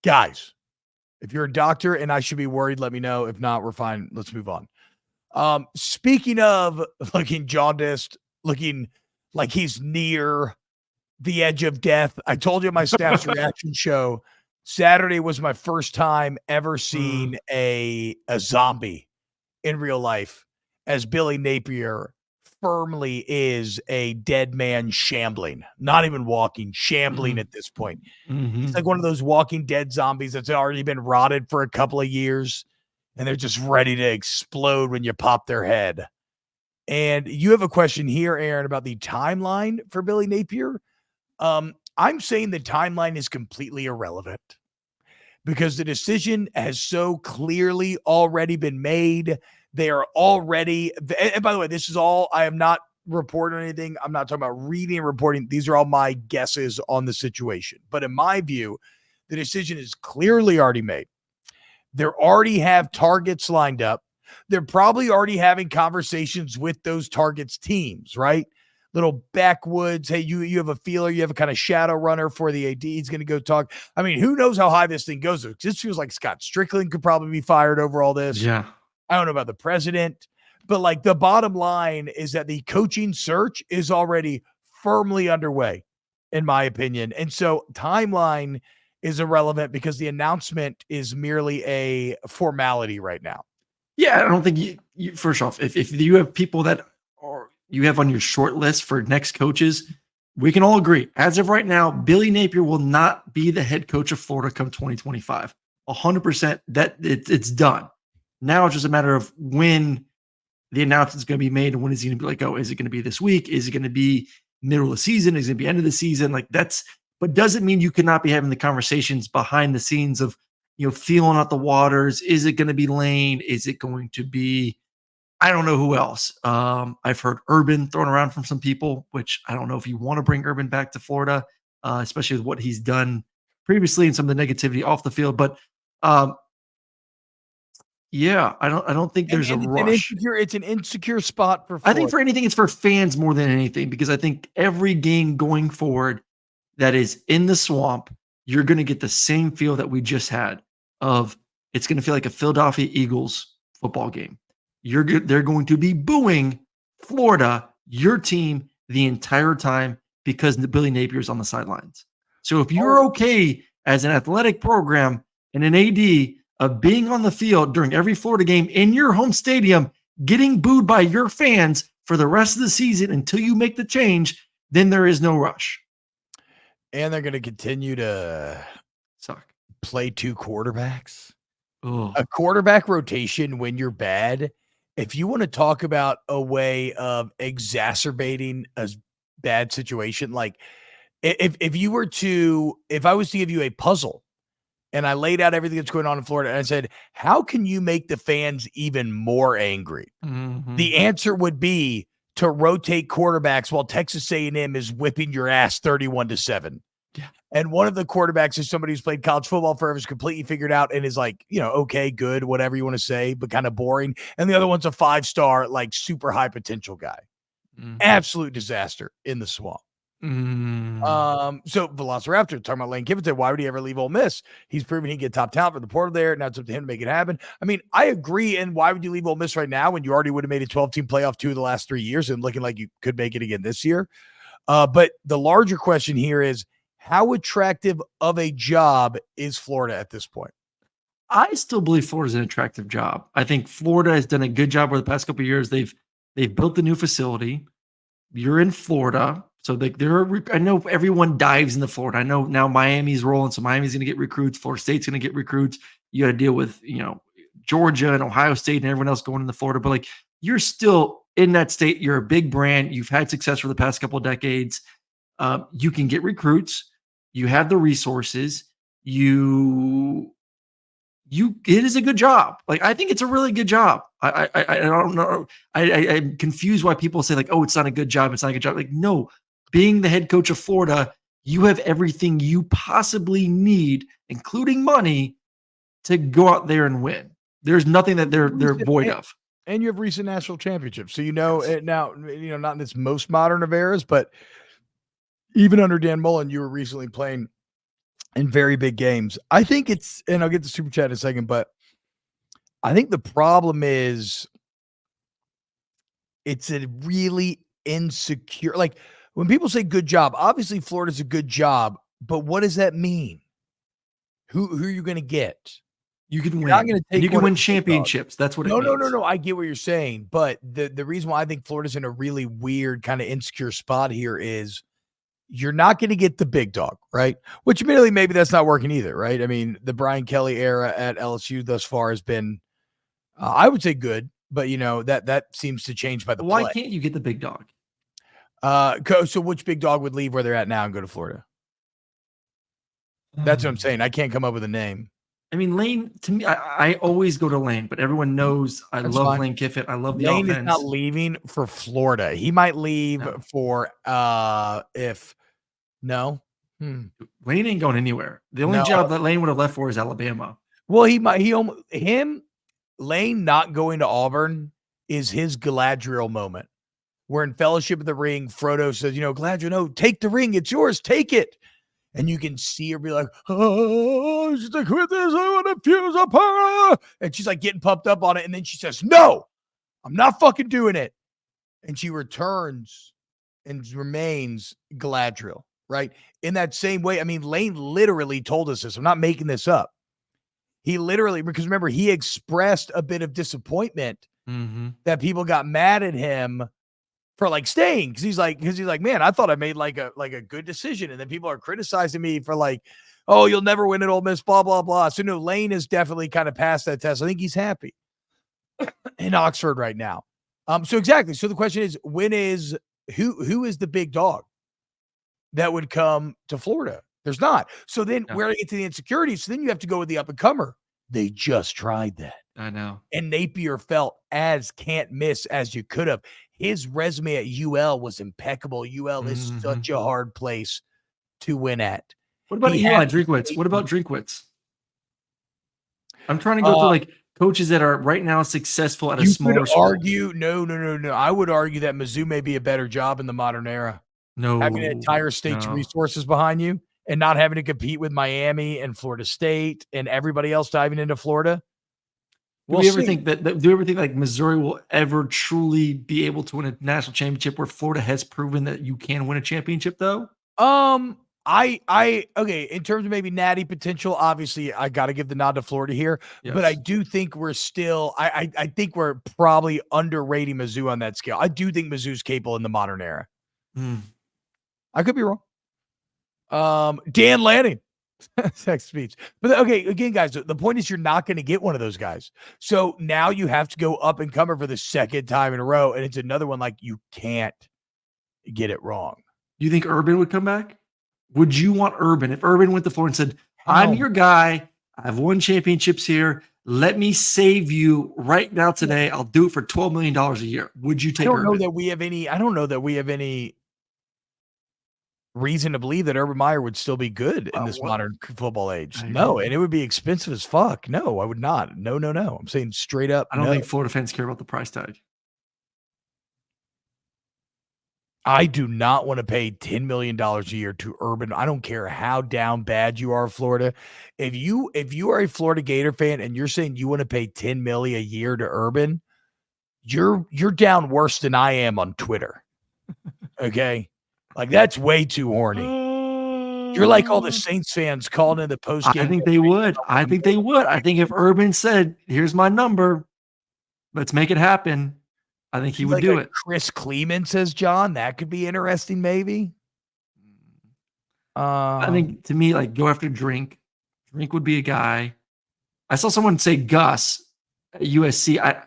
Guys, if you're a doctor and I should be worried, let me know. If not, we're fine. Let's move on. Speaking of looking jaundiced, looking like he's near the edge of death, I told you my Snaps reaction show. Saturday was my first time ever seeing a zombie in real life, as Billy Napier firmly is a dead man shambling, not even walking, shambling at this point. He's like one of those Walking Dead zombies that's already been rotted for a couple of years, and they're just ready to explode when you pop their head. And you have a question here, Aaron, about the timeline for Billy Napier. I'm saying the timeline is completely irrelevant because the decision has so clearly already been made. They are already, and by the way, this is all, I am not reporting anything. I'm not talking about reading and reporting. These are all my guesses on the situation. But in my view, the decision is clearly already made. They already have targets lined up. They're probably already having conversations with those targets teams, right? Little backwoods. Hey, you have a feeler. You have a kind of shadow runner for the AD. He's going to go talk. I mean, who knows how high this thing goes? This feels like Scott Strickland could probably be fired over all this. Yeah. I don't know about the president, but like the bottom line is that the coaching search is already firmly underway, in my opinion. And so timeline is irrelevant because the announcement is merely a formality right now. Yeah, I don't think you first off, if you have people that are you have on your short list for next coaches, we can all agree. As of right now, Billy Napier will not be the head coach of Florida come 2025. 100% that it's done. Now it's just a matter of when the announcement is going to be made and when is he going to be like, oh, is it going to be this week? Is it going to be middle of the season? Is it going to be end of the season? Like but doesn't mean you cannot be having the conversations behind the scenes of, feeling out the waters. Is it going to be Lane? Is it going to be, I don't know who else. I've heard Urban thrown around from some people, which I don't know if you want to bring Urban back to Florida, especially with what he's done previously and some of the negativity off the field. But yeah, I don't think there's a rush. It's an insecure spot for Florida. I think for anything, it's for fans more than anything, because I think every game going forward that is in the swamp, you're going to get the same feel that we just had of it's going to feel like a Philadelphia Eagles football game. They're going to be booing Florida, your team, the entire time because Billy Napier is on the sidelines. So if you're okay as an athletic program and an AD of being on the field during every Florida game in your home stadium, getting booed by your fans for the rest of the season until you make the change, then there is no rush. And they're going to continue to play two quarterbacks. A quarterback rotation when you're bad. If you want to talk about a way of exacerbating a bad situation, like if I was to give you a puzzle and I laid out everything that's going on in Florida and I said, how can you make the fans even more angry? Mm-hmm. The answer would be to rotate quarterbacks while Texas A&M is whipping your ass 31-7. Yeah. And one of the quarterbacks is somebody who's played college football forever, is completely figured out and is like, okay, good, whatever you want to say, but kind of boring. And the other one's a 5-star, like super high potential guy. Mm-hmm. Absolute disaster in the swamp. Mm-hmm. So Velociraptor, talking about Lane Kiffin, said, why would he ever leave Ole Miss? He's proven he can get top talent for the portal there. Now it's up to him to make it happen. I mean, I agree. And why would you leave Ole Miss right now when you already would have made a 12-team playoff 2 of the last 3 years and looking like you could make it again this year? But the larger question here is, how attractive of a job is Florida at this point? I still believe Florida's an attractive job. I think Florida has done a good job over the past couple of years. They've built a new facility. You're in Florida. So I know everyone dives into Florida. I know now Miami's rolling, so Miami's going to get recruits. Florida State's going to get recruits. You got to deal with, Georgia and Ohio State and everyone else going into Florida. But like, you're still in that state. You're a big brand. You've had success for the past couple of decades. You can get recruits. You have the resources. It is a good job. Like, I think it's a really good job. I don't know. I'm confused why people say like, oh, it's not a good job. It's not a good job. Like, no, being the head coach of Florida, you have everything you possibly need, including money, to go out there and win. There's nothing that they're void of. And you have recent national championships. So, now, not in its most modern of eras, but even under Dan Mullen, you were recently playing in very big games. I think it's, and I'll get to super chat in a second, but I think the problem is it's a really insecure, like when people say good job, obviously Florida's a good job, but what does that mean? Who are you going to get? You can You're not win. going to And take you can one of win the big dogs. championships. That's what it No, no, no, means. no. I get what you're saying, but the reason why I think Florida's in a really weird kind of insecure spot here is you're not going to get the big dog, right? Which admittedly, maybe that's not working either, right? I mean, the Brian Kelly era at LSU thus far has been, I would say, good, but that seems to change by the Why play. can't you get the big dog? So which big dog would leave where they're at now and go to Florida? That's what I'm saying. I can't come up with a name. I mean, Lane, to me, I always go to Lane, but everyone knows I That's love fine. Lane Kiffin. I love the Lane offense. is not leaving for Florida. He might leave for if no. Lane ain't going anywhere. The only job that Lane would have left for is Alabama. Well, Lane not going to Auburn is his Galadriel moment. Where in Fellowship of the Ring, Frodo says, Galadriel, no, take the ring. It's yours. Take it. And you can see her be like, oh, stick with this. I want to fuse up her. And she's like getting pumped up on it. And then she says, no, I'm not fucking doing it. And she returns and remains Galadriel, right? In that same way, I mean, Lane literally told us this. I'm not making this up. He literally, because remember, he expressed a bit of disappointment that people got mad at him for like staying. Because he's like, man, I thought I made like a good decision. And then people are criticizing me for like, oh, you'll never win at Ole Miss, blah, blah, blah. So no, Lane is definitely kind of passed that test. I think he's happy in Oxford right now. So exactly. So the question is, who is the big dog that would come to Florida? There's not. So then where to get to the insecurity? So then you have to go with the up and comer. They just tried that. I know. And Napier felt as can't miss as you could have. His resume at UL was impeccable. UL is such a hard place to win at. What about Eli Drinkwitz? What about Drinkwitz? I'm trying to go through like coaches that are right now successful at a smaller school. No. I would argue that Mizzou may be a better job in the modern era. No. Having an entire state's resources behind you and not having to compete with Miami and Florida State and everybody else diving into Florida. Do you ever think like Missouri will ever truly be able to win a national championship where Florida has proven that you can win a championship though? Okay, in terms of maybe natty potential, obviously I got to give the nod to Florida here, but I do think we're still, I think we're probably underrating Mizzou on that scale. I do think Mizzou's capable in the modern era. I could be wrong. Dan Lanning, sex speech. But okay, again, guys, the point is you're not going to get one of those guys. So now you have to go up and comer for the second time in a row. And it's another one like you can't get it wrong. You think Urban would come back? Would you want Urban? If Urban went to Florida and said, I'm your guy, I've won championships here, let me save you right now today. I'll do it for $12 million a year. Would you take Urban? I don't know that we have any reason to believe that Urban Meyer would still be good in this modern football age. No, and it would be expensive as fuck. No, I would not. No. I'm saying straight up. I don't think Florida fans care about the price tag. I do not want to pay $10 million a year to Urban. I don't care how down bad you are, Florida. If you are a Florida Gator fan and you're saying you want to pay $10 million a year to Urban, you're down worse than I am on Twitter. Okay. Like that's way too horny. You're like all the Saints fans calling in the post game. I think they would. I think if Urban said, here's my number, let's make it happen, I think he would do it. Chris Kleeman, says John. That could be interesting, maybe. I think to me, like go after Drink. Drink would be a guy. I saw someone say Gus at USC. I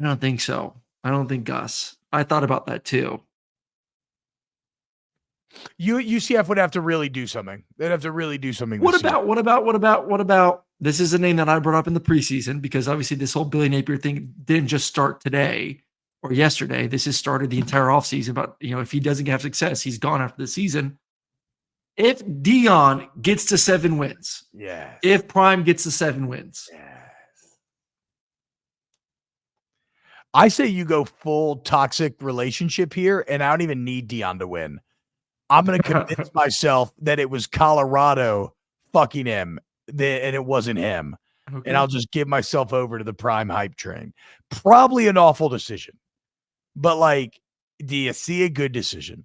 don't think so. I don't think Gus. I thought about that too. UCF would have to really do something. They'd have to really do something. What about? This is a name that I brought up in the preseason because obviously this whole Billy Napier thing didn't just start today or yesterday. This has started the entire offseason. But if he doesn't have success, he's gone after the season. If Dion gets to 7 wins, if Prime gets to 7 wins, I say you go full toxic relationship here, and I don't even need Dion to win. I'm going to convince myself that it was Colorado fucking him, and it wasn't him. Okay. And I'll just give myself over to the Prime hype train. Probably an awful decision. But, like, do you see a good decision?